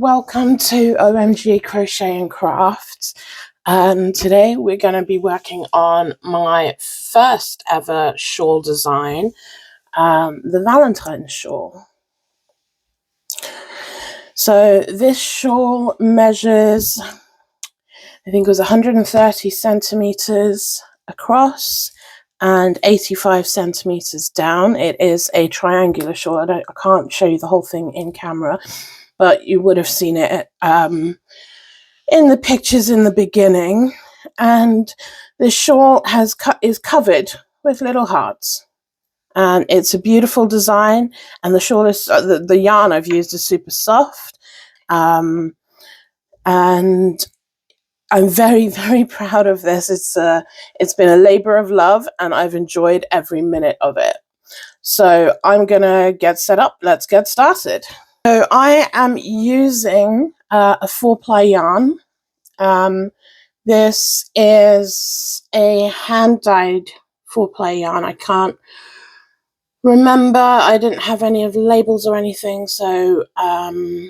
welcome to OMG Crochet and Crafts. Today we're going to be working on my first ever shawl design, the Valentines shawl. So this shawl measures, I think it was 130 centimeters across and 85 centimeters down. It is a triangular shawl. I can't show you the whole thing in camera, but you would have seen it in the pictures in the beginning. And the shawl is covered with little hearts, and it's a beautiful design. And the shawl is the yarn I've used is super soft, and I'm very, very proud of this. It's been a labor of love, and I've enjoyed every minute of it. So I'm gonna get set up. Let's get started. So I am using a 4-ply yarn. This is a hand-dyed 4-ply yarn. I can't remember. I didn't have any of the labels or anything, so I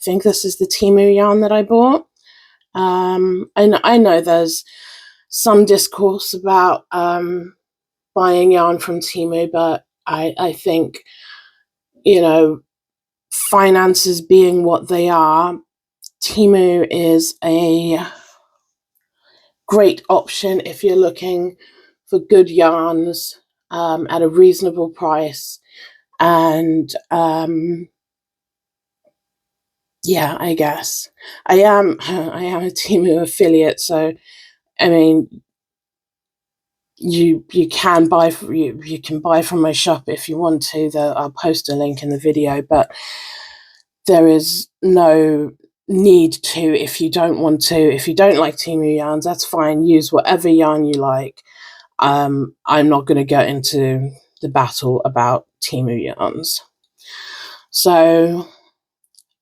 think this is the Temu yarn that I bought. And I know there's some discourse about buying yarn from Temu, but I think, you know, finances being what they are, Temu is a great option if you're looking for good yarns at a reasonable price. And yeah, I guess I am a Temu affiliate, so I mean, you can buy from my shop if you want to. I'll post a link in the video, but there is no need to if you don't want to. If you don't like Temu yarns, that's fine. Use whatever yarn you like. I'm not going to get into the battle about Temu yarns. So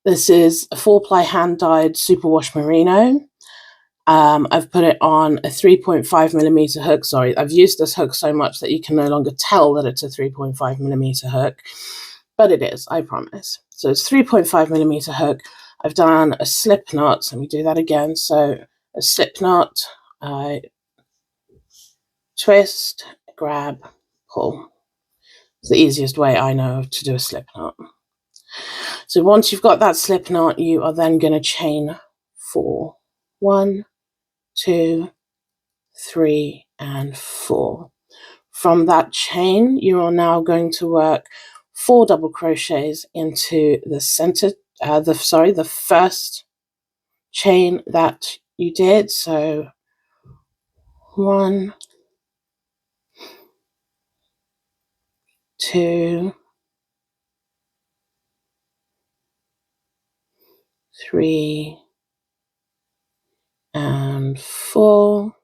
this is a 4-ply hand-dyed superwash merino. I've put it on a 3.5mm hook. Sorry, I've used this hook so much that you can no longer tell that it's a 3.5mm hook, but it is, I promise. So it's 3.5mm hook. I've done a slip knot. Let me do that again. So a slip knot, twist, grab, pull. It's the easiest way I know to do a slip knot. So once you've got that slip knot, you are then going to chain 4. 1, 2, 3, and 4. From that chain, you are now going to work 4 double crochets into the center, the first chain that you did. So 1, 2, 3, and 4.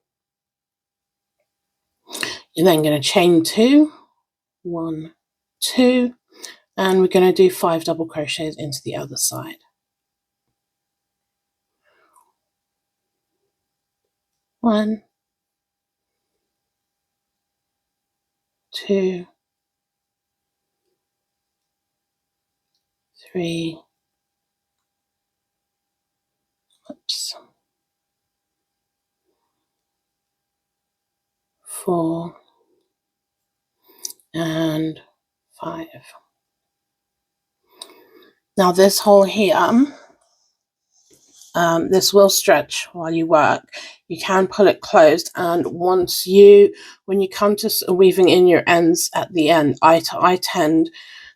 You're then going to chain 2, 1, 2, and we're going to do 5 double crochets into the other side. 1, 2, 3, 4, and 5. Now this hole here, this will stretch while you work. You can pull it closed, and when you come to weaving in your ends at the end, I tend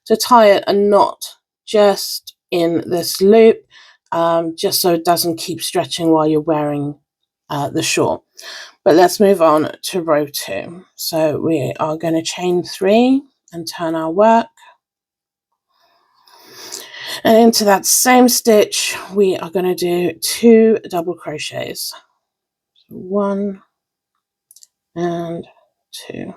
to tie it a knot just in this loop, just so it doesn't keep stretching while you're wearing the shawl. But let's move on to row 2. So we are going to chain 3 and turn our work. And into that same stitch, we are going to do 2 double crochets. 1 and 2.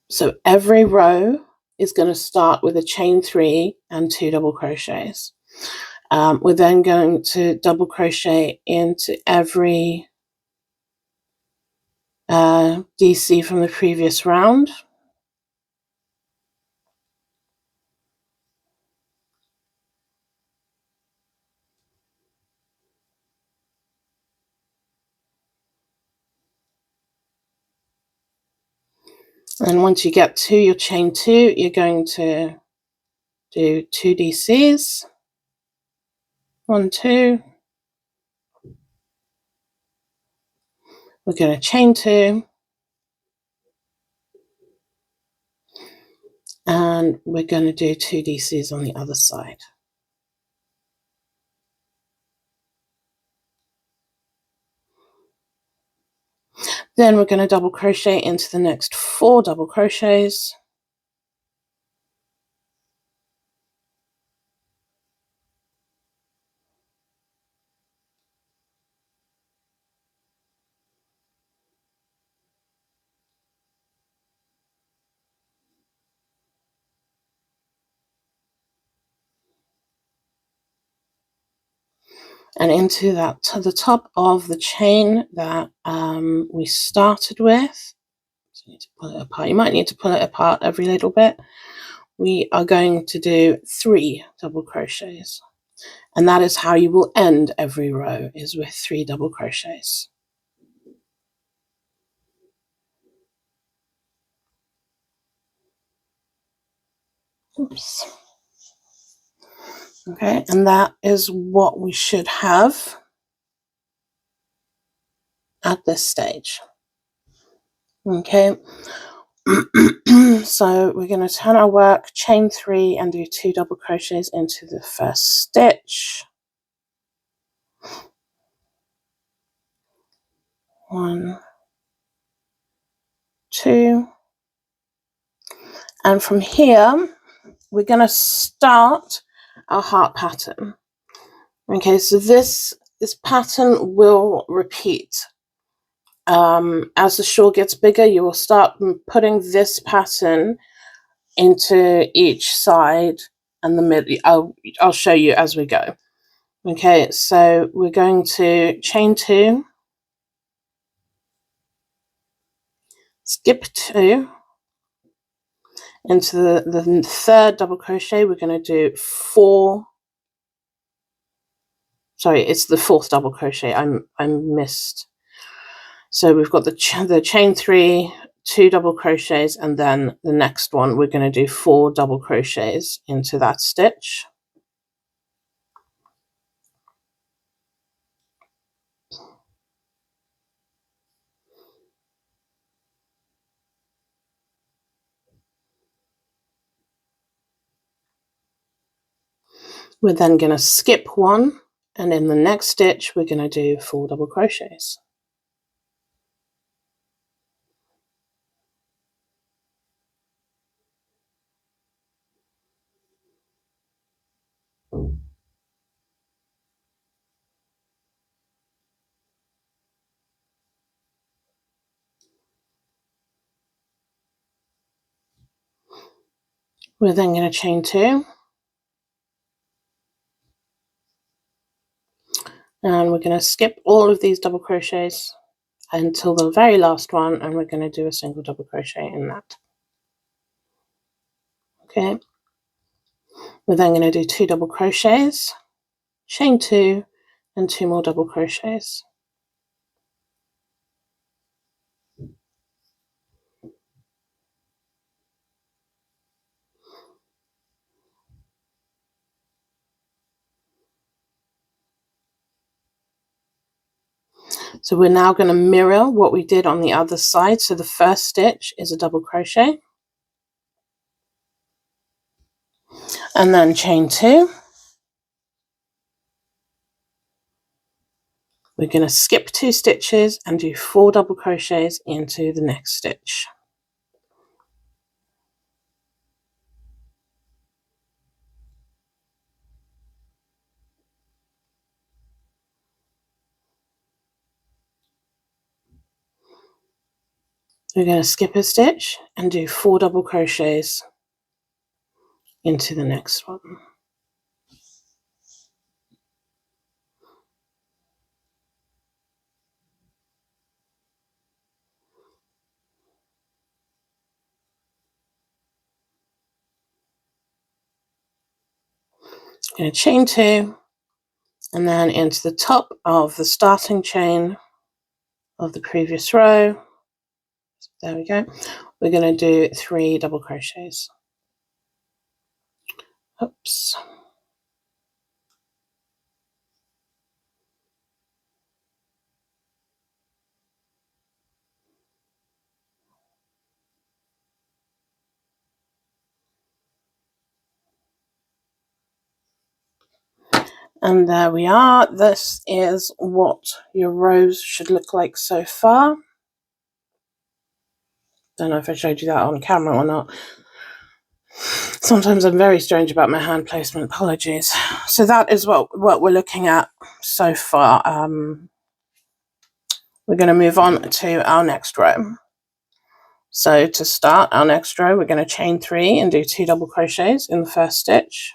So every row is going to start with a chain 3 and 2 double crochets. We're then going to double crochet into every DC from the previous round. And once you get to your chain 2, you're going to do 2 DCs, 1, 2. We're going to chain 2, and we're going to do 2 DCs on the other side. Then we're going to double crochet into the next 4 double crochets. And into that, to the top of the chain that we started with. So you need to pull it apart. You might need to pull it apart every little bit. We are going to do 3 double crochets, and that is how you will end every row, is with 3 double crochets. Oops. Okay, and that is what we should have at this stage. Okay, so we're going to turn our work, chain 3, and do 2 double crochets into the first stitch. 1, 2, and from here we're going to start our heart pattern. Okay, so this pattern will repeat. As the shawl gets bigger, you will start putting this pattern into each side and the middle. I'll show you as we go. Okay, so we're going to chain 2, skip 2, into the 3rd double crochet. We're going to do 4. Sorry, it's the 4th double crochet. I missed. So we've got the chain 3, 2 double crochets, and then the next one we're going to do 4 double crochets into that stitch. We're then going to skip 1, and in the next stitch we're going to do 4 double crochets. We're then going to chain 2, and we're going to skip all of these double crochets until the very last one, and we're going to do a single double crochet in that. Okay, we're then going to do 2 double crochets, chain 2, and 2 more double crochets. So we're now going to mirror what we did on the other side. So the first stitch is a double crochet, and then chain 2. We're going to skip 2 stitches and do 4 double crochets into the next stitch. We're going to skip a stitch and do 4 double crochets into the next one. Going to chain 2, and then into the top of the starting chain of the previous row. There we go. we're going to do 3 double crochets. Oops. And there we are. This is what your rows should look like so far. Don't know if I showed you that on camera or not. Sometimes I'm very strange about my hand placement. Apologies. So that is what we're looking at so far. We're going to move on to our next row. So to start our next row, we're going to chain 3 and do 2 double crochets in the first stitch.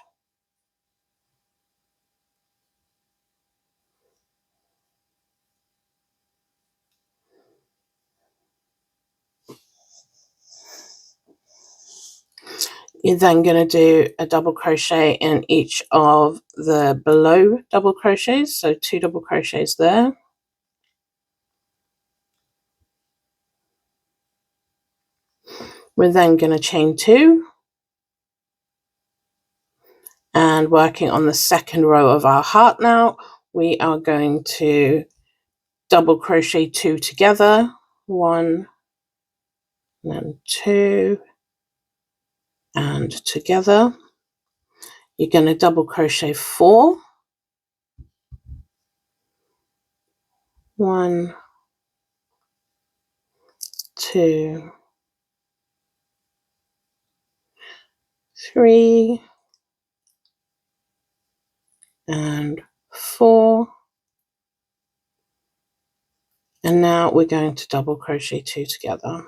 You're then going to do a double crochet in each of the below double crochets, so 2 double crochets there. We're then going to chain 2 and working on the second row of our heart now, we are going to double crochet 2 together, 1 and then 2 and together. You're going to double crochet 4, 1, 2, 3 and 4, and now we're going to double crochet 2 together.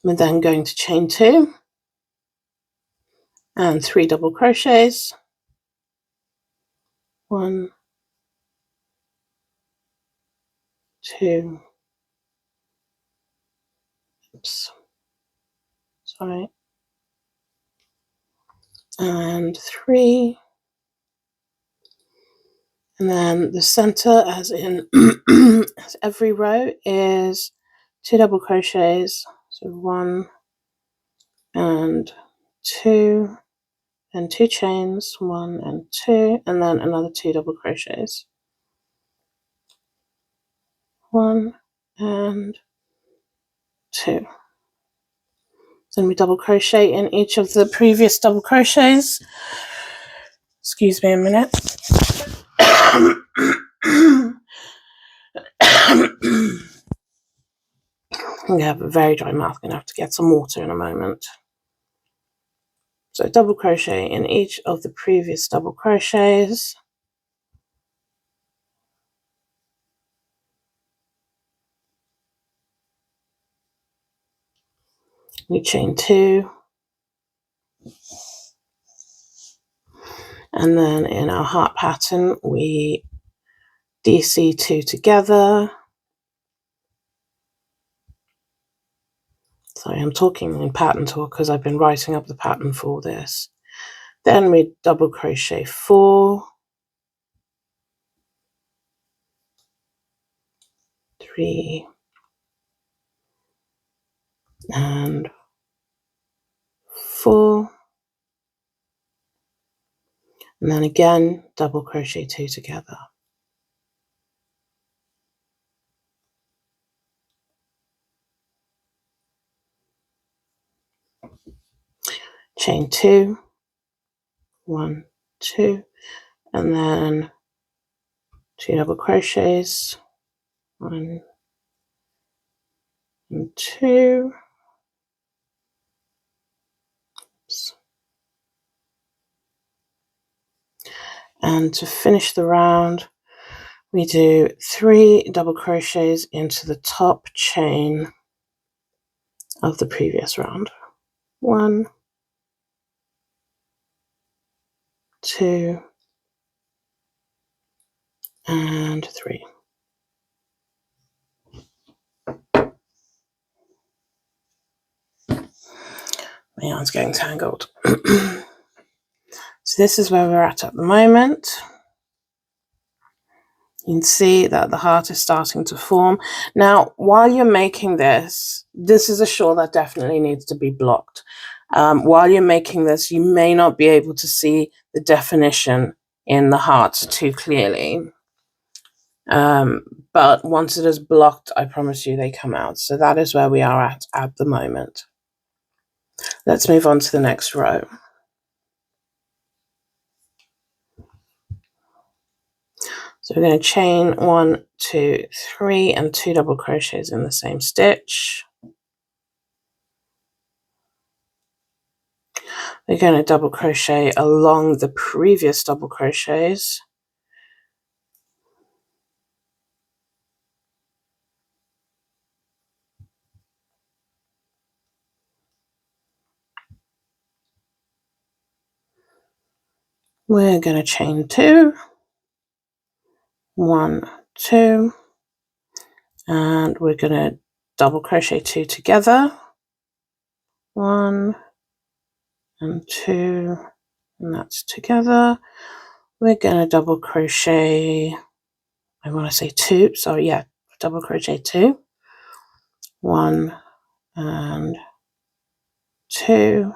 We're then going to chain 2 and 3 double crochets, 1, 2, oops, sorry, and 3, and then the center, as in as every row, is 2 double crochets, so 1 and 2 and 2 chains, 1 and 2, and then another 2 double crochets, 1 and 2. Then we double crochet in each of the previous double crochets. Excuse me a minute. I have a very dry mouth. I'm going to have to get some water in a moment. So double crochet in each of the previous double crochets. We chain 2. And then in our heart pattern, we DC 2 together. Sorry, I'm talking in pattern talk because I've been writing up the pattern for this. Then we double crochet 4, 3, and 4, and then again double crochet 2 together. Chain 2, 1, 2, and then 2 double crochets, 1 and 2. Oops. And to finish the round, we do 3 double crochets into the top chain of the previous round. 1, 2, and 3. My yarn's getting tangled. So this is where we're at the moment. You can see that the heart is starting to form. Now, while you're making this, this is a shawl that definitely needs to be blocked. While you're making this, you may not be able to see the definition in the hearts too clearly. But once it is blocked, I promise you they come out. So that is where we are at the moment. Let's move on to the next row. So we're going to chain 1, 2, 3 and 2 double crochets in the same stitch. We're going to double crochet along the previous double crochets. We're going to chain 2, 1, 2, and we're going to double crochet 2 together. 1 and 2, and that's together. We're going to double crochet, I want to say 2, sorry, yeah, double crochet 2, 1 and 2,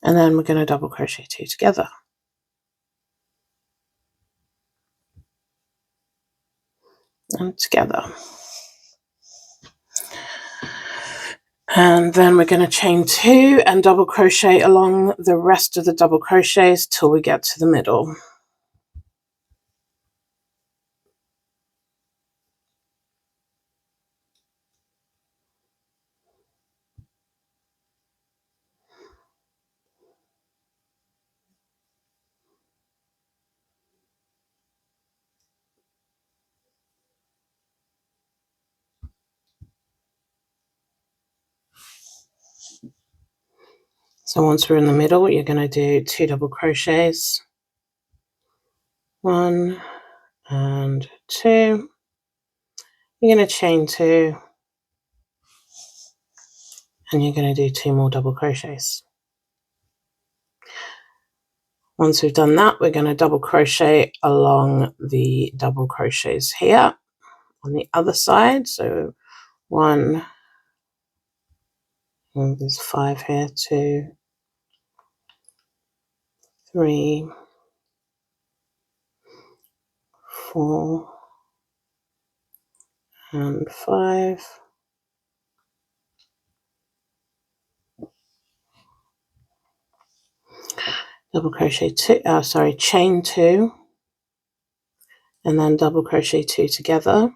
and then we're going to double crochet 2 together. And together. And then we're going to chain 2 and double crochet along the rest of the double crochets till we get to the middle. So once we're in the middle, you're going to do 2 double crochets, 1 and 2. You're going to chain 2 and you're going to do 2 more double crochets. Once we've done that, we're going to double crochet along the double crochets here on the other side. So 1, and there's 5 here, 2, 3, 4 and 5. Double crochet 2, chain 2 and then double crochet 2 together.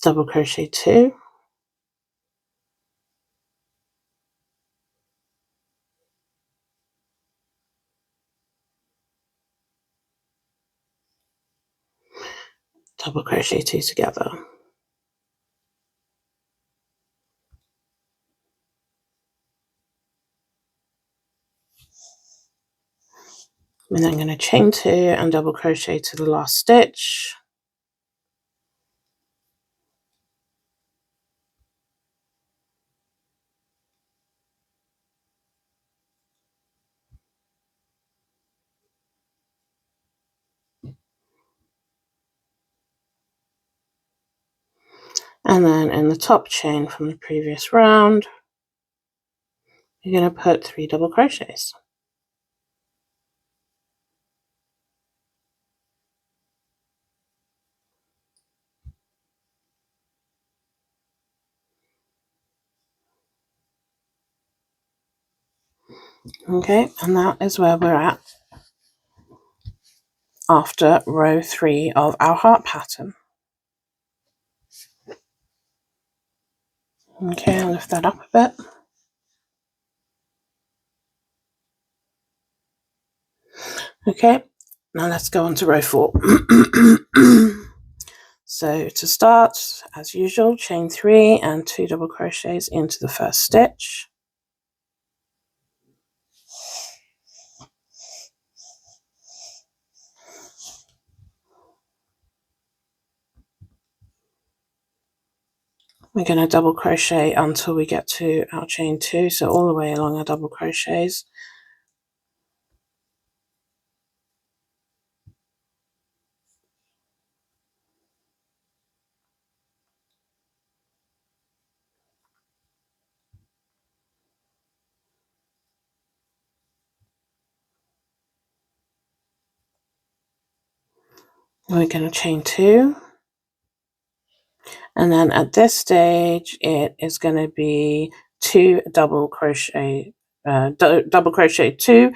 Double crochet 2. Double crochet 2 together. And then I'm going to chain 2 and double crochet to the last stitch. And then in the top chain from the previous round, you're going to put 3 double crochets. Okay, and that is where we're at after row 3 of our heart pattern. Okay, I'll lift that up a bit. Okay, now let's go on to row 4. So to start, as usual, chain 3 and 2 double crochets into the first stitch. We're going to double crochet until we get to our chain 2, so all the way along our double crochets. We're going to chain 2, and then at this stage it is going to be 2 double crochet, double crochet 2,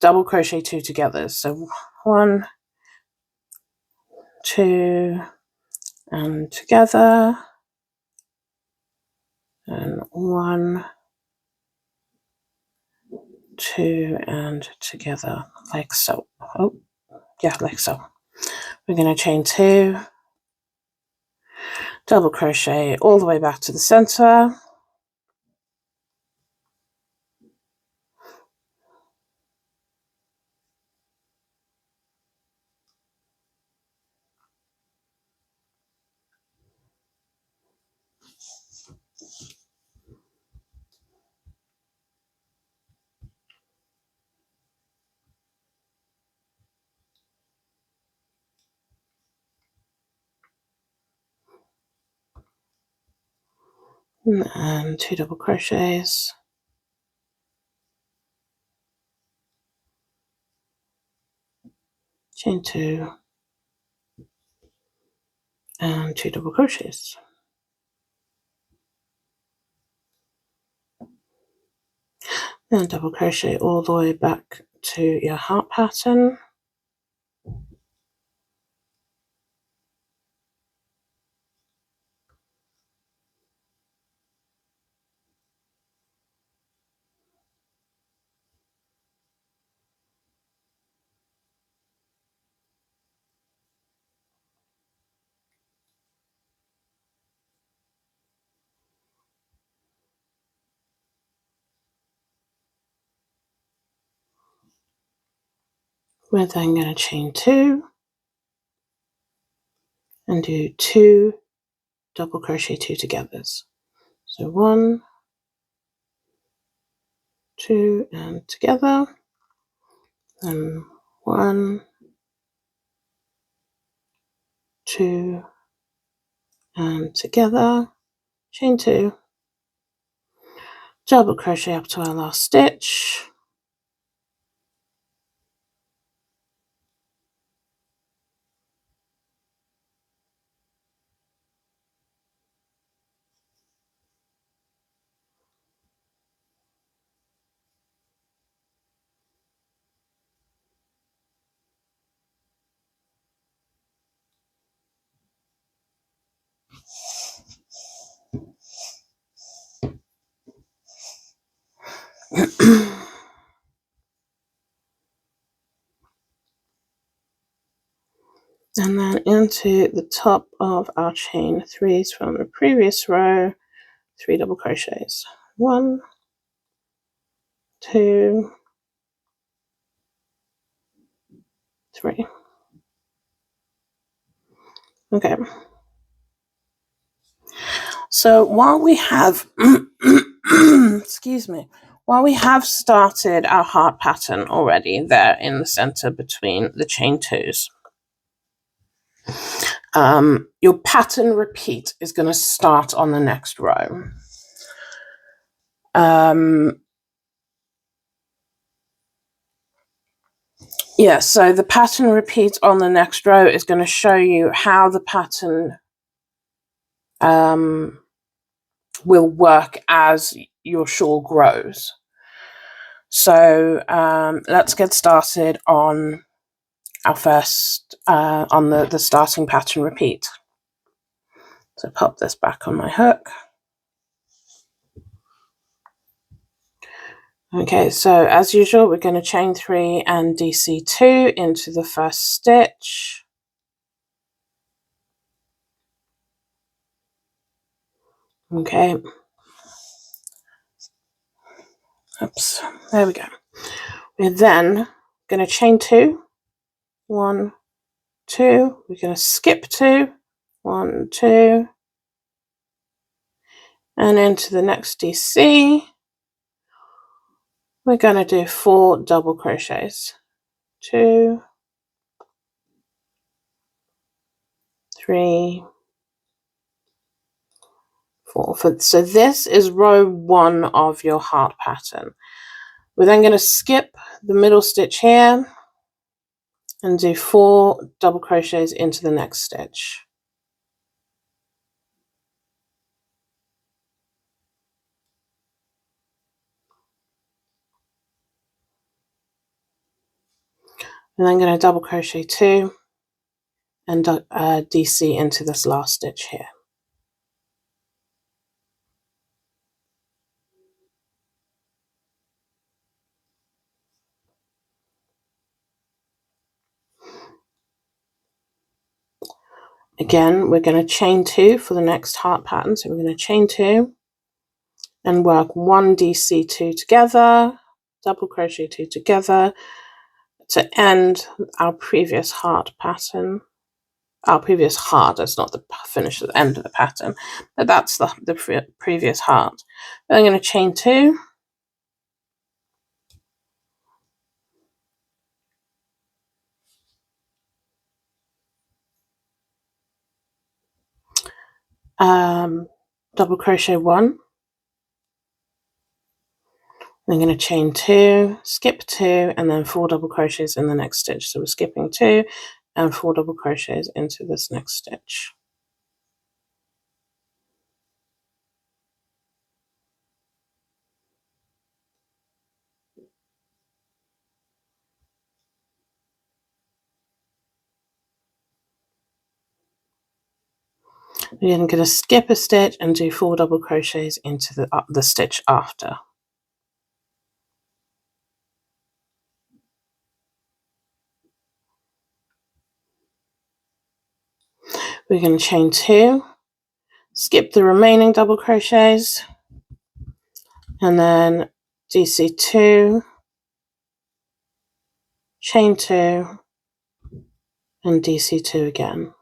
double crochet 2 together. So 1, 2, and together, and 1, 2, and together, like so. Oh, yeah, like so. We're going to chain 2, double crochet all the way back to the center. And 2 double crochets, chain 2, and 2 double crochets. Then double crochet all the way back to your heart pattern. We're then going to chain 2 and do 2 double crochet 2 togethers. So 1, 2, and together, then 1, 2, and together, chain 2, double crochet up to our last stitch, and then into the top of our chain 3s from the previous row, 3 double crochets. 1, 2, 3. Okay. So while we have, excuse me, while we have started our heart pattern already there in the center between the chain 2s, your pattern repeat is going to start on the next row. Yeah, so the pattern repeat on the next row is going to show you how the pattern will work as your shawl grows. So let's get started on our first, on the starting pattern repeat. So pop this back on my hook. Okay, so as usual, we're going to chain 3 and DC 2 into the first stitch. Okay. Oops, there we go. We're then going to chain 2, 1, 2. We're going to skip 2, 1, 2, And into the next DC, we're going to do 4 double crochets. 2, 3, 4. So this is row 1 of your heart pattern. We're then going to skip the middle stitch here and do 4 double crochets into the next stitch. And I'm going to double crochet 2 and DC into this last stitch here. Again, we're going to chain 2 for the next heart pattern. So we're going to chain 2 and work 1 DC2 together, double crochet 2 together to end our previous heart pattern. Our previous heart, that's not the finish at the end of the pattern, but that's the previous heart. Then I'm going to chain 2, double crochet 1, I'm going to chain 2, skip 2, and then 4 double crochets in the next stitch. So we're skipping 2 and 4 double crochets into this next stitch. We're then going to skip a stitch and do 4 double crochets into the stitch after. We're going to chain 2, skip the remaining double crochets, and then DC 2, chain 2, and DC 2 again.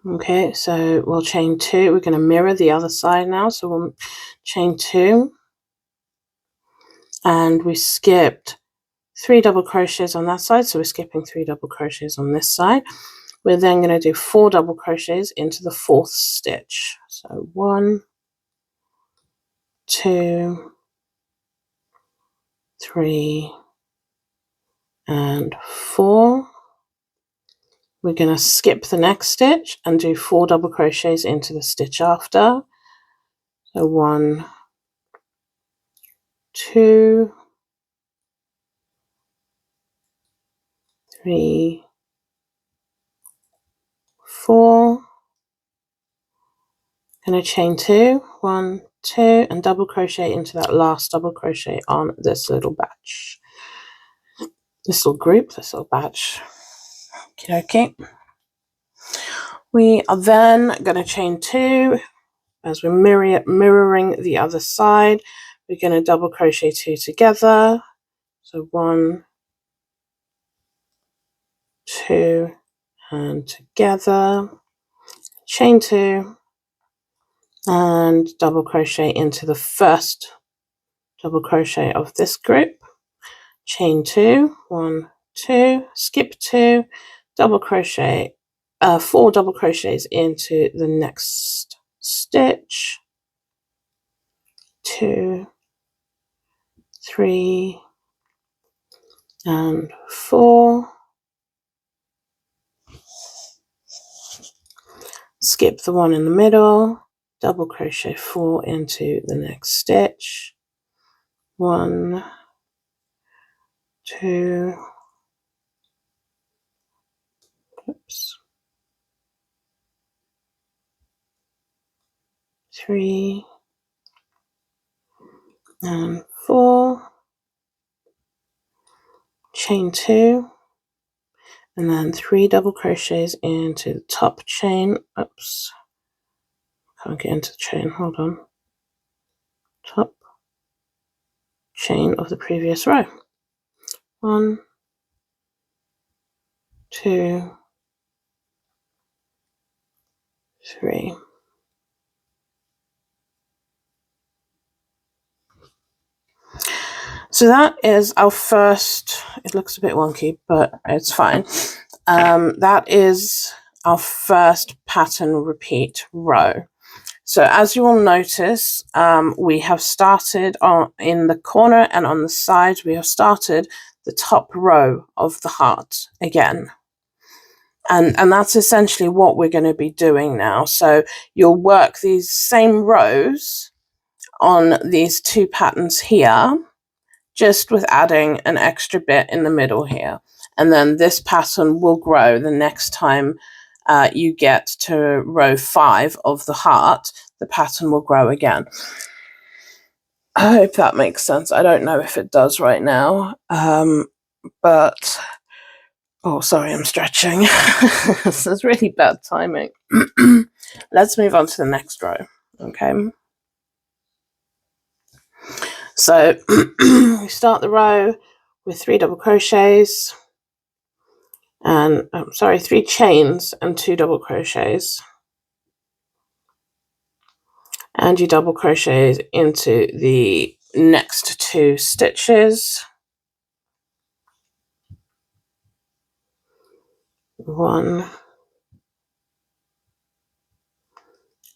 Okay, so we'll chain 2. We're going to mirror the other side now. So we'll chain 2, and we skipped 3 double crochets on that side, so we're skipping 3 double crochets on this side. We're then going to do 4 double crochets into the 4th stitch. So 1, 2, 3, and 4. We're going to skip the next stitch and do 4 double crochets into the stitch after. So 1, 2, 3, 4. Going to chain 2, 1, 2, and double crochet into that last double crochet on this little batch. This little group, this little batch. Okay. We are then going to chain 2 as we're mirroring the other side. We're going to double crochet 2 together. So 1, 2, and together. Chain 2 and double crochet into the first double crochet of this group. Chain 2, 1, 2, skip 2, double crochet, 4 double crochets into the next stitch. 2, 3, and 4. Skip the one in the middle, double crochet 4 into the next stitch. 1, 2, 3, and 4. Chain 2, and then 3 double crochets into the top chain. Oops, can't get into the chain, hold on. Top chain of the previous row. 1, 2, 3. So that is our first, it looks a bit wonky, but it's fine. That is our first pattern repeat row. So as you will notice, we have started in the corner and on the side, we have started the top row of the heart again. And that's essentially what we're going to be doing now. So you'll work these same rows on these two patterns here, just with adding an extra bit in the middle here. And then this pattern will grow the next time you get to row 5 of the heart, the pattern will grow again. I hope that makes sense. I don't know if it does right now, but oh, sorry, I'm stretching. This is really bad timing. Let's move on to the next row. Okay. So we start the row with 3 double crochets and 3 chains and 2 double crochets, and you double crochet into the next 2 stitches. 1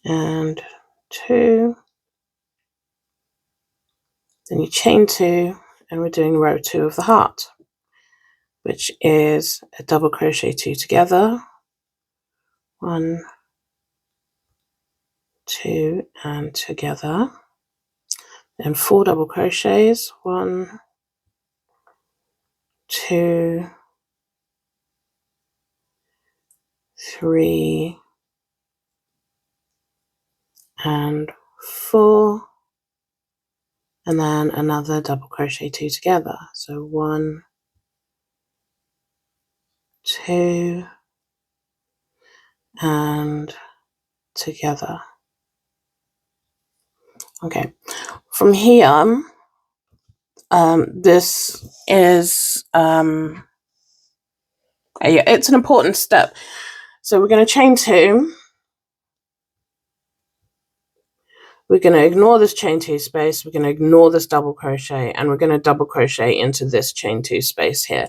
and 2, then you chain 2, and we're doing row 2 of the heart, which is a double crochet 2 together, 1, 2, and together, then 4 double crochets, 1, 2, 3, and 4, and then another double crochet 2 together. So 1, 2, and together. Okay, from here, this is it's an important step. So we're going to chain 2. We're going to ignore this chain 2 space. We're going to ignore this double crochet, and we're going to double crochet into this chain 2 space here.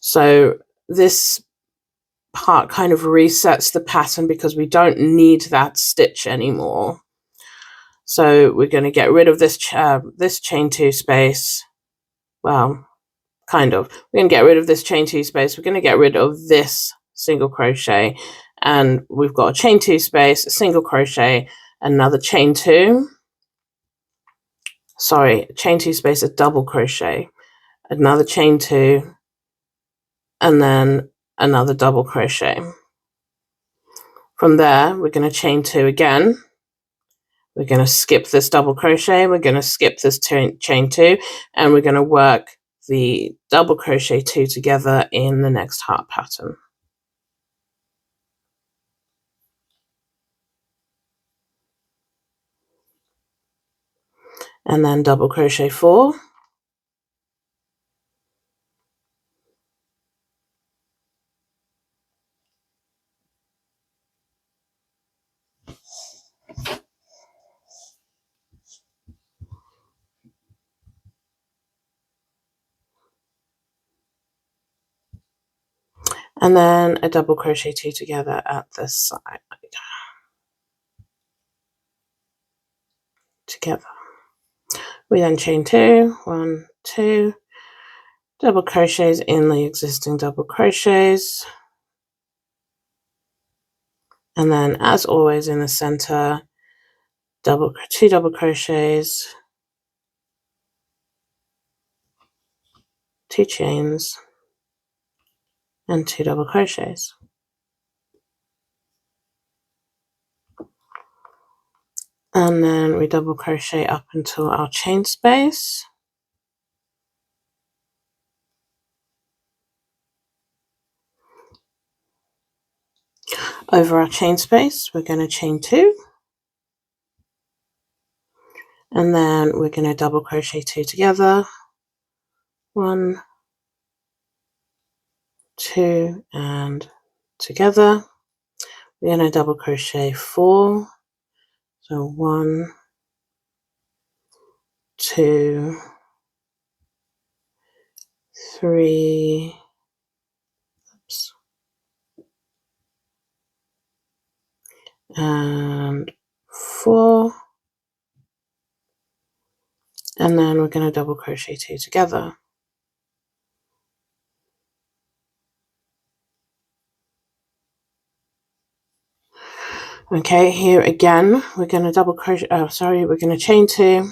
So this part kind of resets the pattern because we don't need that stitch anymore. So we're going to get rid of this chain 2 space. Well, kind of. We're going to get rid of this chain 2 space. We're going to get rid of this single crochet, and we've got a chain 2 space, a single crochet, another chain 2. Sorry, chain 2 space, a double crochet, another chain 2, and then another double crochet. From there, we're going to chain 2 again. We're going to skip this double crochet, we're going to skip this chain 2, and we're going to work the double crochet 2 together in the next heart pattern. And then double crochet 4. And then a double crochet 2 together at this side. Together. We then chain 2, 1, 2, double crochets in the existing double crochets. And then, as always, in the center, 2 double crochets, 2 chains, and 2 double crochets. And then we double crochet up until our chain space. Over our chain space, we're going to chain 2. and then we're going to double crochet 2 together, 1, 2, and together. We're going to double crochet 4, so 1, 2, 3, oops, and 4, and then we're going to double crochet 2 together. Okay, here again we're going to double crochet, we're going to chain 2,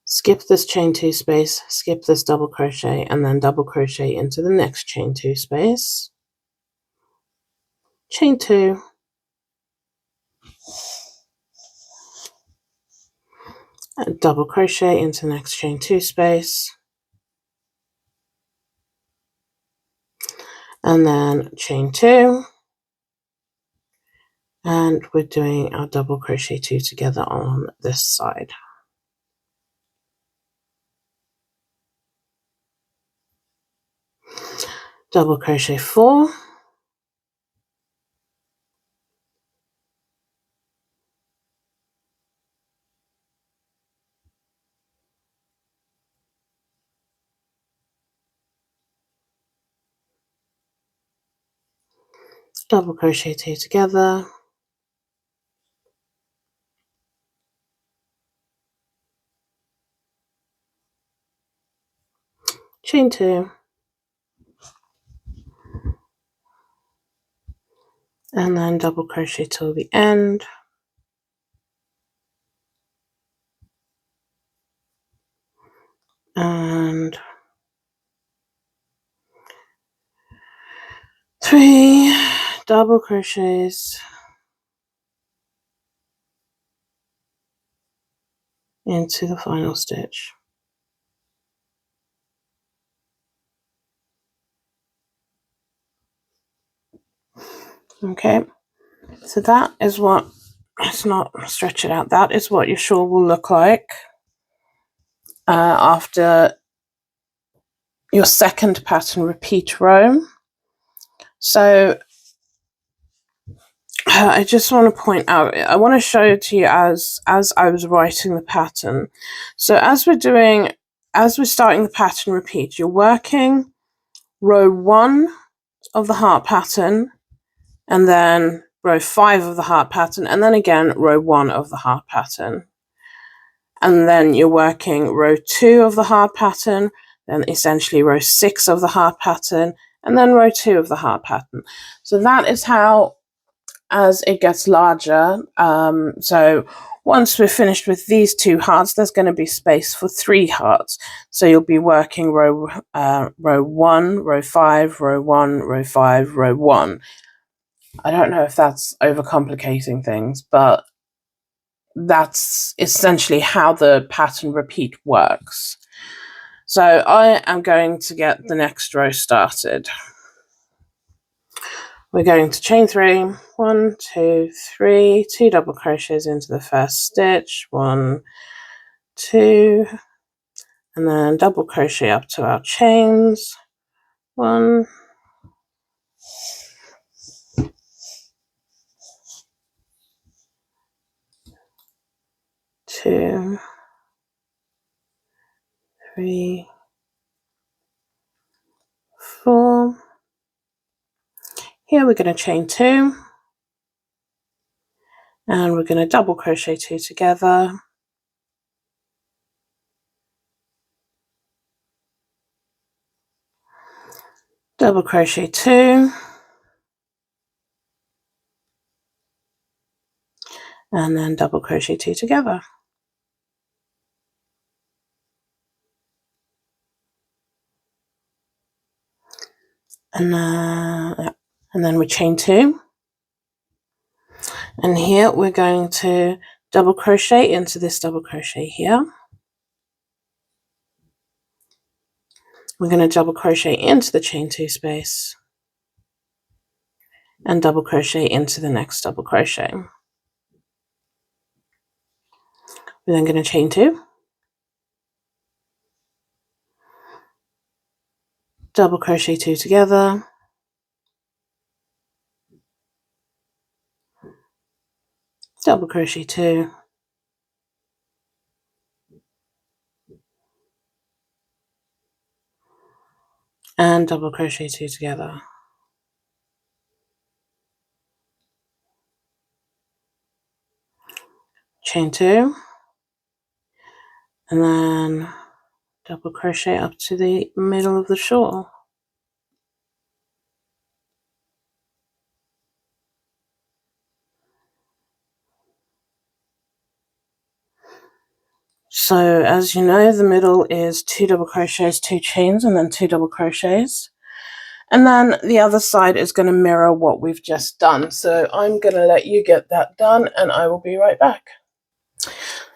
skip this chain 2 space, skip this double crochet, and then double crochet into the next chain 2 space, chain 2, and double crochet into the next chain 2 space, and then chain 2, and we're doing our double crochet 2 together on this side. Double crochet 4, double crochet 2 together, chain 2, and then double crochet till the end, and 3 double crochets into the final stitch. Okay, so that is what, let's not stretch it out, that is what your shawl will look like after your second pattern repeat row. So I just want to point out, I want to show it to you as I was writing the pattern. So as we're starting the pattern repeat, you're working row 1 of the heart pattern, and then row 5 of the heart pattern, and then again row 1 of the heart pattern. And then you're working row 2 of the heart pattern, then essentially row 6 of the heart pattern, and then row 2 of the heart pattern. So that is how, as it gets larger, so once we're finished with these 2 hearts, there's going to be space for 3 hearts. So you'll be working row 1, row 5, row 1, row 5, row 1. I don't know if that's overcomplicating things, but that's essentially how the pattern repeat works. So I am going to get the next row started. We're going to chain 3, 1, 2, 3, 2 double crochets into the first stitch, 1, 2, and then double crochet up to our chains, 1, 2, 3, 4. Here we're going to chain 2, and we're going to double crochet 2 together, double crochet 2, and then double crochet 2 together. And then we chain 2, and here we're going to double crochet into this double crochet here. We're going to double crochet into the chain 2 space and double crochet into the next double crochet. We're then going to chain 2, double crochet 2 together, double crochet 2, and double crochet 2 together. Chain 2, and then double crochet up to the middle of the shawl. So as you know, the middle is 2 double crochets, 2 chains, and then 2 double crochets. And then the other side is going to mirror what we've just done. So I'm going to let you get that done and I will be right back.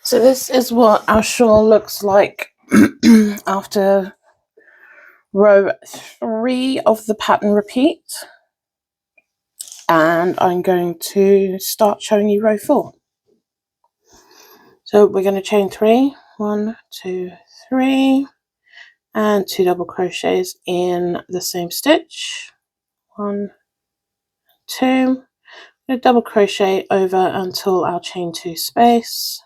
So this is what our shawl looks like after row 3 of the pattern repeat. And I'm going to start showing you row 4. So we're going to chain 3, 1, 2, 3, and 2 double crochets in the same stitch. 1, 2. A double crochet over until our chain 2 space.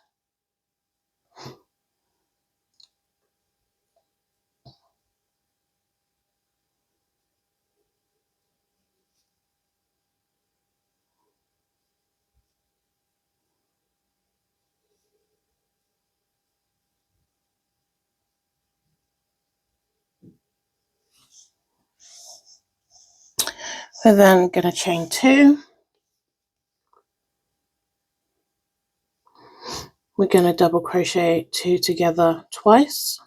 We're then going to chain 2. We're going to double crochet 2 together twice.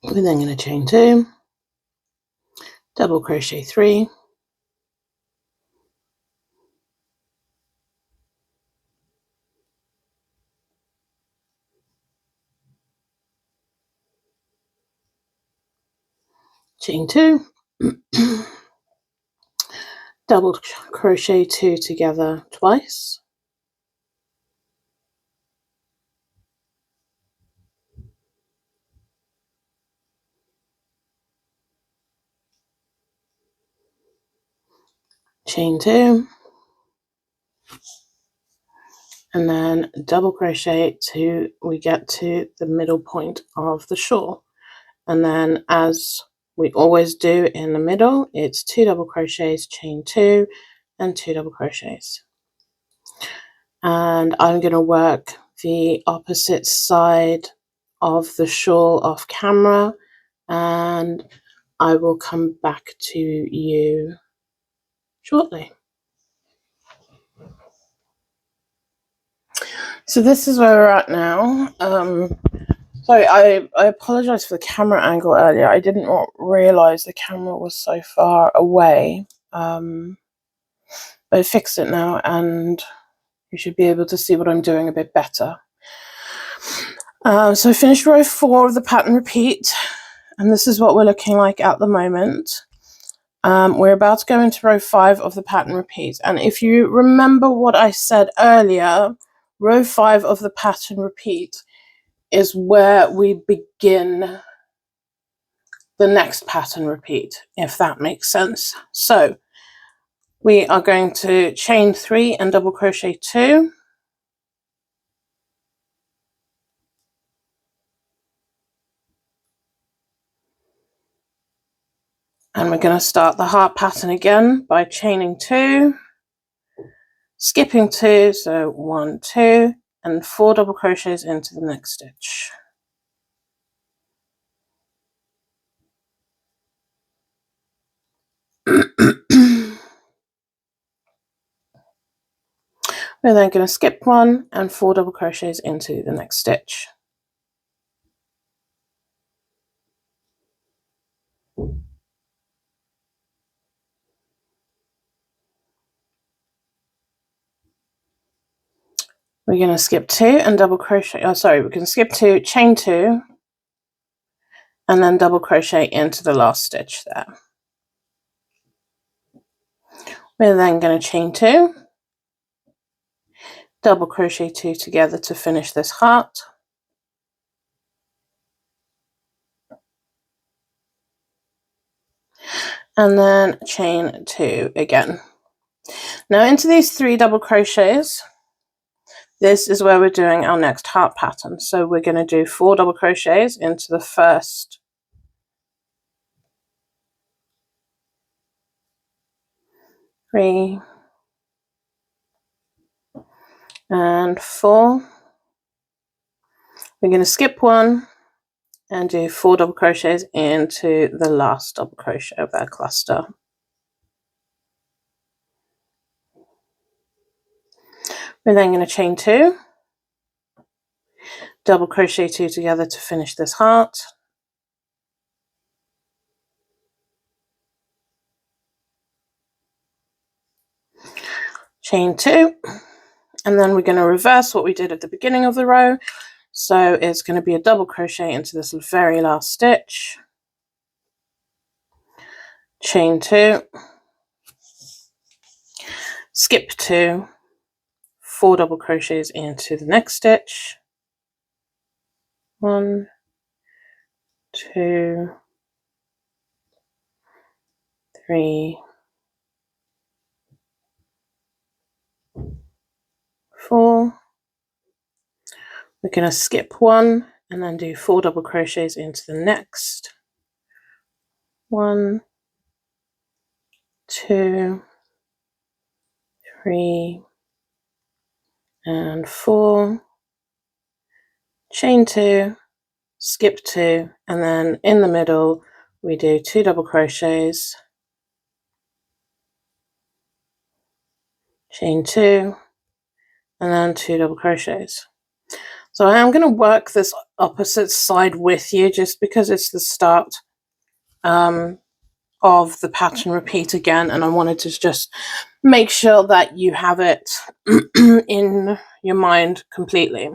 We're then going to chain 2, double crochet 3, chain 2, double crochet 2 together twice, chain 2, and then double crochet till we get to the middle point of the shawl. And then, as we always do in the middle, it's 2 double crochets, chain 2, and 2 double crochets. And I'm going to work the opposite side of the shawl off camera, and I will come back to you shortly. So this is where we're at now. Sorry, I apologize for the camera angle earlier. I didn't realize the camera was so far away. But I fixed it now and you should be able to see what I'm doing a bit better. So I finished row 4 of the pattern repeat, and this is what we're looking like at the moment. We're about to go into row 5 of the pattern repeat, and if you remember what I said earlier, row 5 of the pattern repeat is where we begin the next pattern repeat, if that makes sense. So we are going to chain 3 and double crochet 2. And we're going to start the heart pattern again by chaining 2, skipping 2, so 1, 2, and 4 double crochets into the next stitch. We're then going to skip 1 and 4 double crochets into the next stitch. We're going to skip 2 and double crochet, we're going to skip 2, chain 2, and then double crochet into the last stitch there. We're then going to chain 2, double crochet 2 together to finish this heart, and then chain 2 again. Now into these 3 double crochets, this is where we're doing our next heart pattern. So we're going to do 4 double crochets into the first 3 and 4. We're going to skip 1 and do 4 double crochets into the last double crochet of that cluster. We're then going to chain 2, double crochet 2 together to finish this heart, chain 2, and then we're going to reverse what we did at the beginning of the row. So it's going to be a double crochet into this very last stitch, chain 2, skip 2, 4 double crochets into the next stitch, 1, 2, 3, 4. We're going to skip 1 and then do 4 double crochets into the next, 1, 2, 3 and 4, chain 2, skip 2, and then in the middle we do 2 double crochets, chain 2, and then 2 double crochets. So I am going to work this opposite side with you just because it's the start of the pattern repeat again, and I wanted to just make sure that you have it in your mind completely.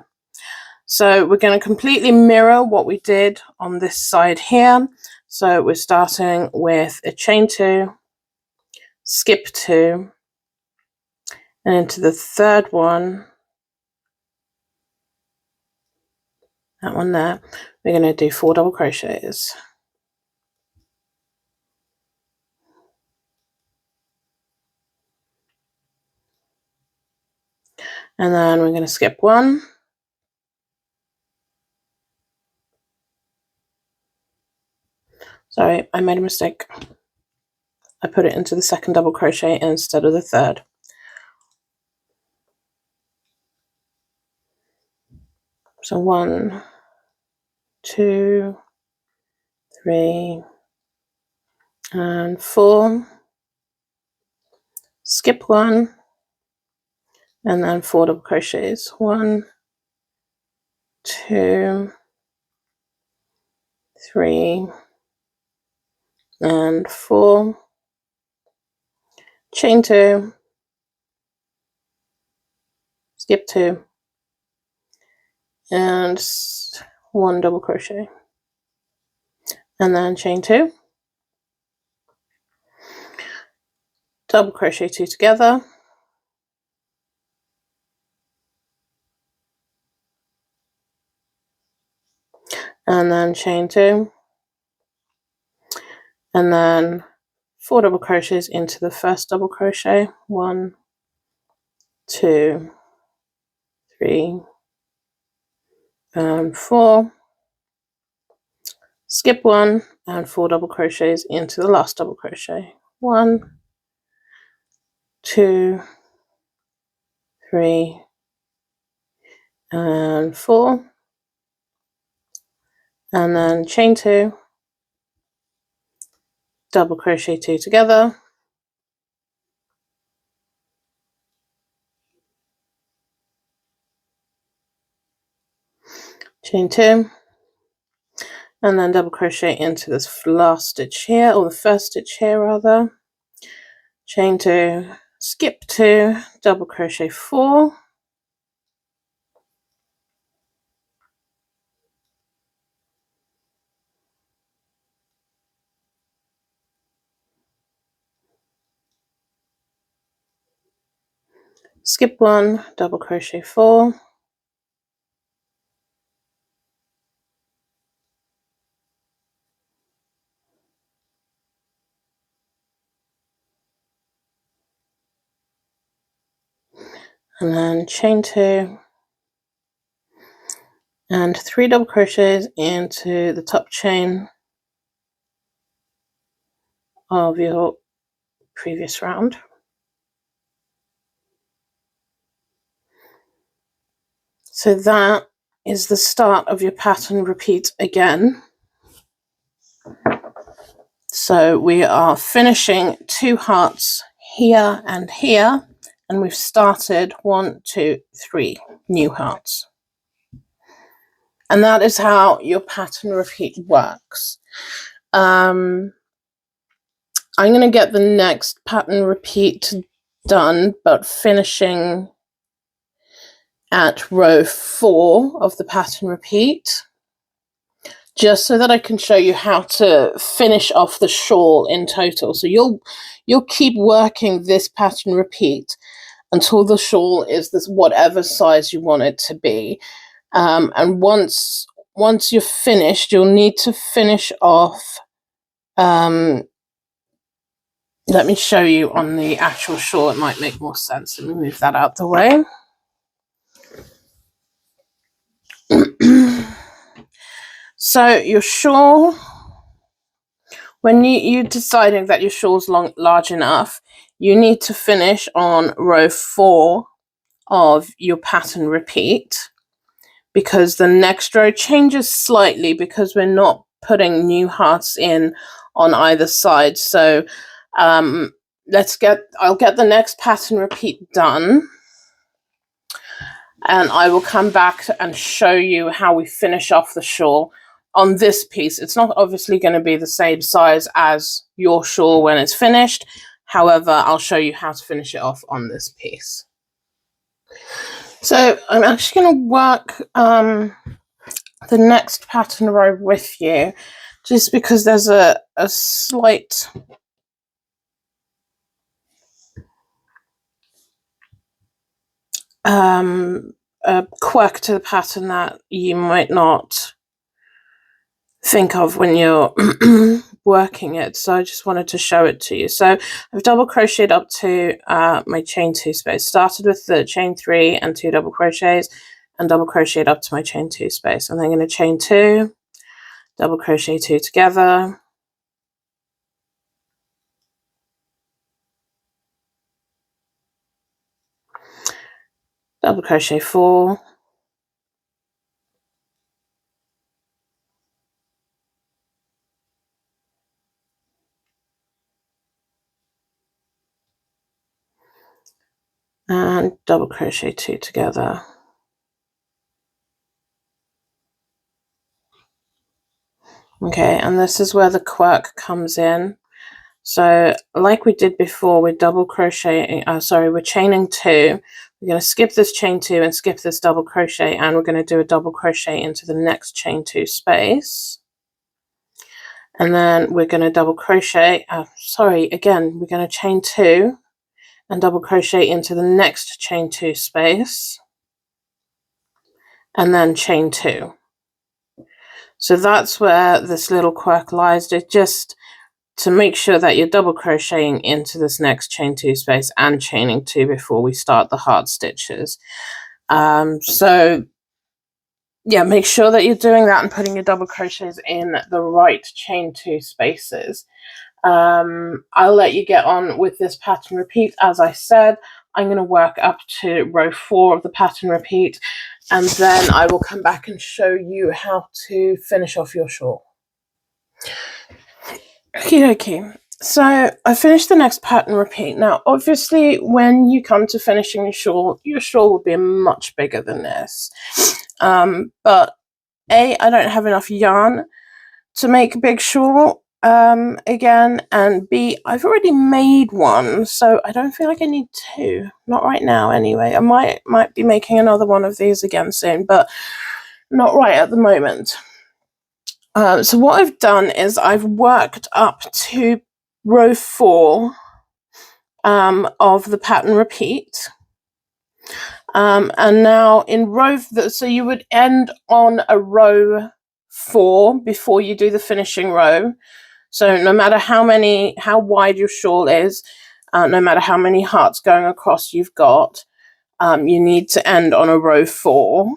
So we're going to completely mirror what we did on this side here. So we're starting with a chain 2, skip 2, and into the third one, that one there, we're going to do 4 double crochets. And then we're going to skip 1, sorry, I made a mistake. I put it into the second double crochet instead of the third. So 1, 2, 3, and 4. Skip 1, and then 4 double crochets. 1, 2, 3, and 4. Chain 2, skip 2, and 1 double crochet, and then chain 2, double crochet 2 together, and then chain 2, and then 4 double crochets into the first double crochet. 1, 2, 3, and 4. Skip 1 and 4 double crochets into the last double crochet. 1, 2, 3, and 4, and then chain 2, double crochet 2 together, chain 2, and then double crochet into this last stitch here, or the first stitch here rather, chain 2, skip 2, double crochet 4, skip 1, double crochet 4, and then chain 2 and 3 double crochets into the top chain of your previous round. So that is the start of your pattern repeat again. So we are finishing 2 hearts here and here, and we've started 1, 2, 3 new hearts. And that is how your pattern repeat works. I'm going to get the next pattern repeat done, but finishing at row 4 of the pattern repeat, just so that I can show you how to finish off the shawl in total. So you'll keep working this pattern repeat until the shawl is this whatever size you want it to be. And once you're finished, you'll need to finish off. Let me show you on the actual shawl. It might make more sense. Let me move that out the way. So your shawl, when you're deciding that your shawl's large enough, you need to finish on row 4 of your pattern repeat, because the next row changes slightly because we're not putting new hearts in on either side. So I'll get the next pattern repeat done, and I will come back and show you how we finish off the shawl on this piece. It's not obviously going to be the same size as your shawl when it's finished. However, I'll show you how to finish it off on this piece. So I'm actually going to work the next pattern row with you, just because there's a slight a quirk to the pattern that you might not think of when you're working it. So I just wanted to show it to you. So I've double crocheted up to my chain 2 space. Started with the chain 3 and 2 double crochets, and double crocheted up to my chain 2 space. And then I'm going to chain 2, double crochet 2 together, double crochet 4, and double crochet 2 together. Okay, and this is where the quirk comes in. So like we did before, we're double crocheting, we're chaining 2. We're going to skip this chain 2 and skip this double crochet, and we're going to do a double crochet into the next chain 2 space. And then we're going to double crochet, again, we're going to chain 2 and double crochet into the next chain 2 space, and then chain 2. So that's where this little quirk lies. It just to make sure that you're double crocheting into this next chain 2 space and chaining 2 before we start the heart stitches. So yeah, make sure that you're doing that and putting your double crochets in the right chain 2 spaces. I'll let you get on with this pattern repeat. As I said, I'm going to work up to row 4 of the pattern repeat, and then I will come back and show you how to finish off your shawl. Okay. So I finished the next pattern repeat. Now, obviously, when you come to finishing your shawl will be much bigger than this. But A, I don't have enough yarn to make a big shawl again, and B, I've already made one, so I don't feel like I need 2. Not right now, anyway. I might be making another one of these again soon, but not right at the moment. So what I've done is I've worked up to row 4 of the pattern repeat, And now in row, so you would end on a row 4 before you do the finishing row. So no matter how wide your shawl is, no matter how many hearts going across you've got, you need to end on a row 4.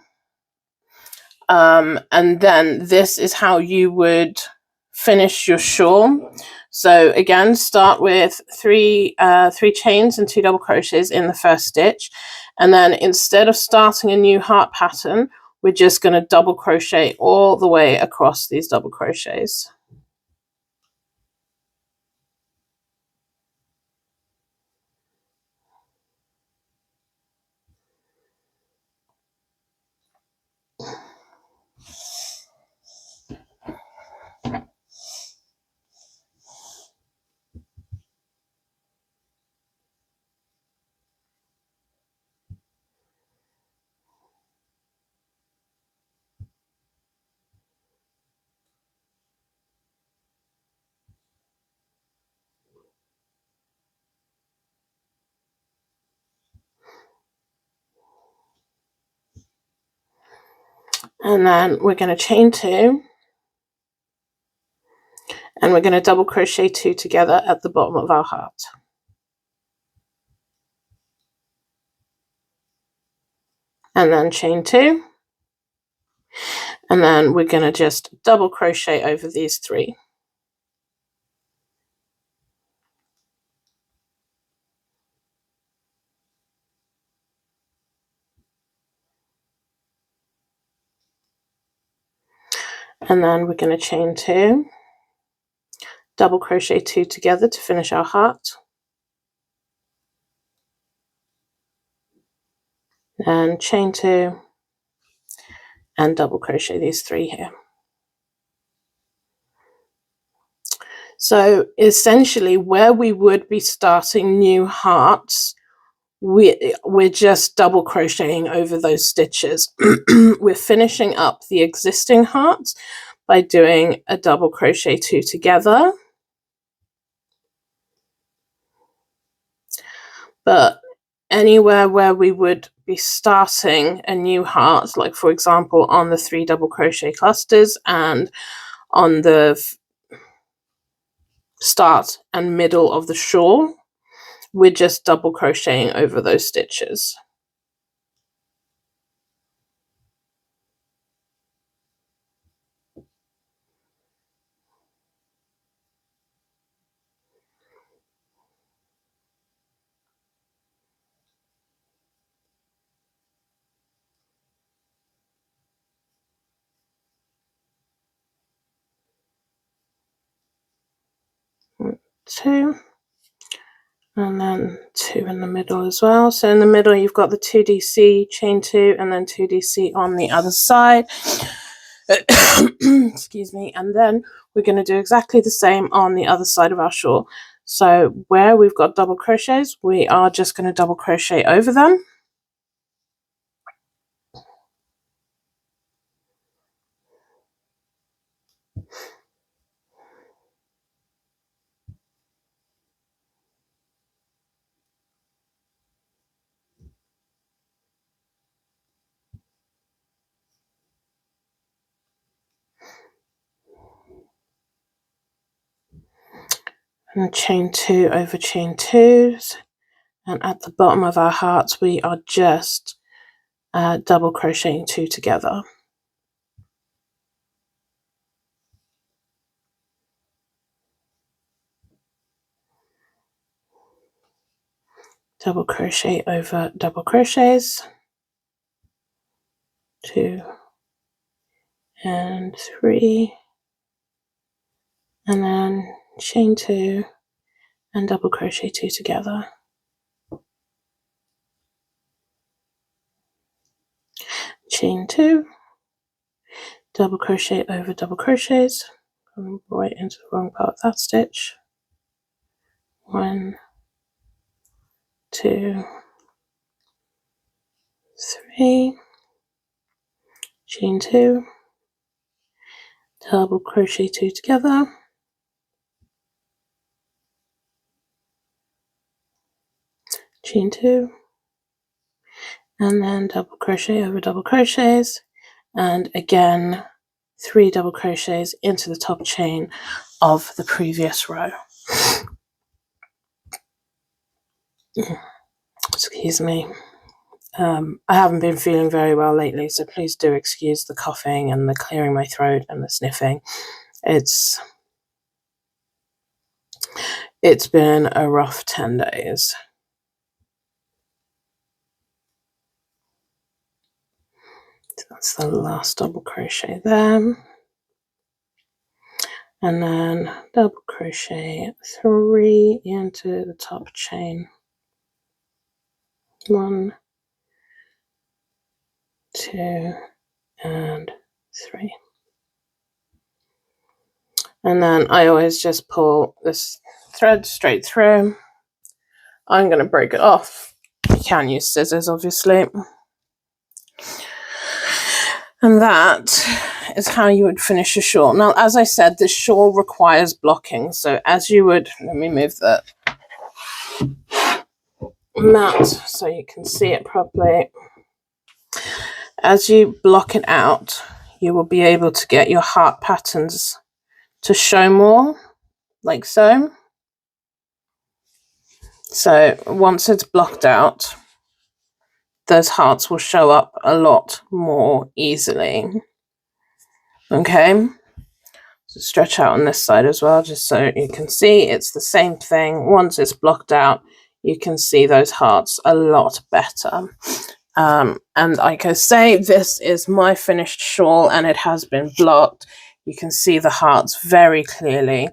And then this is how you would finish your shawl. So again, start with three chains and 2 double crochets in the first stitch, and then instead of starting a new heart pattern, we're just going to double crochet all the way across these double crochets. And then we're going to chain 2, and we're going to double crochet 2 together at the bottom of our heart. And then chain 2, and then we're going to just double crochet over these 3. And then we're going to chain 2, double crochet 2 together to finish our heart, and chain 2 and double crochet these 3 here. So essentially where we would be starting new hearts, we're just double crocheting over those stitches. We're finishing up the existing hearts by doing a double crochet 2 together, but anywhere where we would be starting a new heart, like for example on the 3 double crochet clusters and on the start and middle of the shawl, we're just double crocheting over those stitches. Two, and then 2 in the middle as well. So in the middle you've got the 2DC, chain 2, and then 2DC on the other side. Excuse me. And then we're going to do exactly the same on the other side of our shawl. So where we've got double crochets, we are just going to double crochet over them. And chain 2 over chain 2s, and at the bottom of our hearts we are just double crocheting 2 together. Double crochet over double crochets, 2 and 3, and then chain 2 and double crochet 2 together. Chain 2, double crochet over double crochets, going right into the wrong part of that stitch. 1, 2, 3, chain 2, double crochet 2 together, chain 2, and then double crochet over double crochets, and again 3 double crochets into the top chain of the previous row. Excuse me. I haven't been feeling very well lately, so please do excuse the coughing and the clearing my throat and the sniffing. It's been a rough 10 days. So that's the last double crochet there. And then double crochet 3 into the top chain. 1, 2, and 3. And then I always just pull this thread straight through. I'm going to break it off. You can use scissors, obviously. And that is how you would finish a shawl. Now, as I said, this shawl requires blocking. So as you would, let me move the mat so you can see it properly. As you block it out, you will be able to get your heart patterns to show more, like so. So once it's blocked out, those hearts will show up a lot more easily. Okay, so stretch out on this side as well, just so you can see it's the same thing. Once it's blocked out, you can see those hearts a lot better. And like I say, this is my finished shawl and it has been blocked. You can see the hearts very clearly.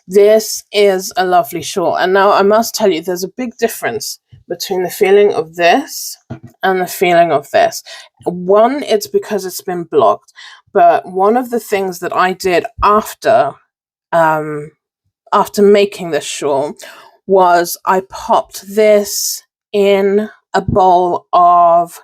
This is a lovely shawl. And now I must tell you, there's a big difference between the feeling of this and the feeling of this. One, it's because it's been blocked. But one of the things that I did after making this shawl was I popped this in a bowl of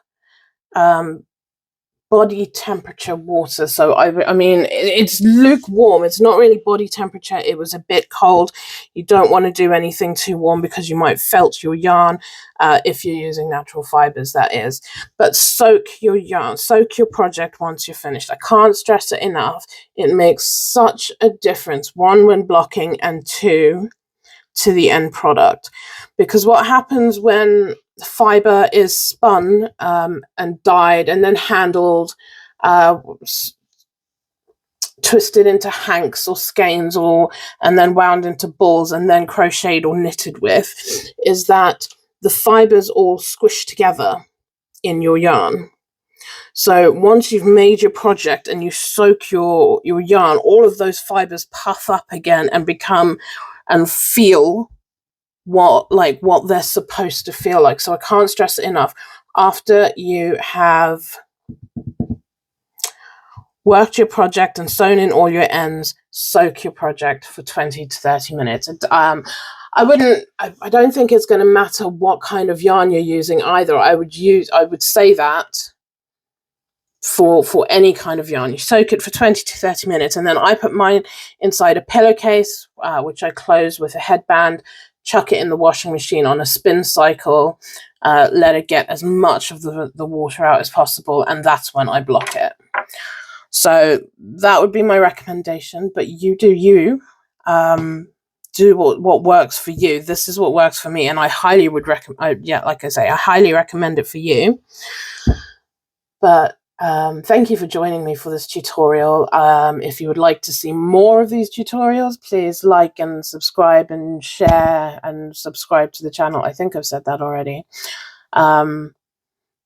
body temperature water. So I mean, it's lukewarm. It's not really body temperature. It was a bit cold. You don't want to do anything too warm because you might felt your yarn, if you're using natural fibers, that is. But soak your yarn, soak your project once you're finished. I can't stress it enough. It makes such a difference, 1, when blocking, and 2, to the end product. Because what happens when fiber is spun and dyed and then handled, twisted into hanks or skeins, and then wound into balls and then crocheted or knitted with, is that the fibers all squish together in your yarn. So once you've made your project and you soak your yarn, all of those fibers puff up again and become and feel what they're supposed to feel like. So I can't stress it enough. After you have worked your project and sewn in all your ends, soak your project for 20 to 30 minutes. I don't think it's going to matter what kind of yarn you're using either. I would say that for any kind of yarn, you soak it for 20 to 30 minutes, and then I put mine inside a pillowcase, which I close with a headband, chuck it in the washing machine on a spin cycle, let it get as much of the water out as possible, and that's when I block it. So that would be my recommendation, but you do you. Do what works for you. This is what works for me, and I highly would recommend. Like I say, I highly recommend it for you. But thank you for joining me for this tutorial. If you would like to see more of these tutorials, please like and subscribe and share and subscribe to the channel. I think I've said that already.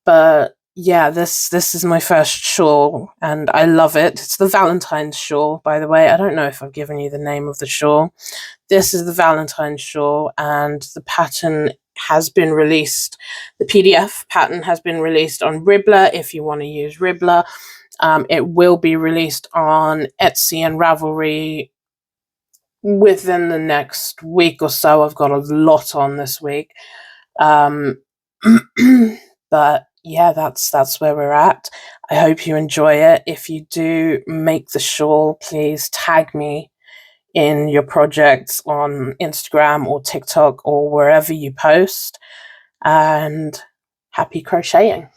But yeah, this is my first shawl and I love it. It's the Valentine's shawl, by the way. I don't know if I've given you the name of the shawl. This is the Valentine's shawl, and the pattern has been released. The PDF pattern has been released on Ribbler if you want to use Ribbler. It will be released on Etsy and Ravelry within the next week or so. I've got a lot on this week. But yeah, that's where we're at. I hope you enjoy it. If you do make the shawl, please tag me in your projects on Instagram or TikTok or wherever you post. And happy crocheting.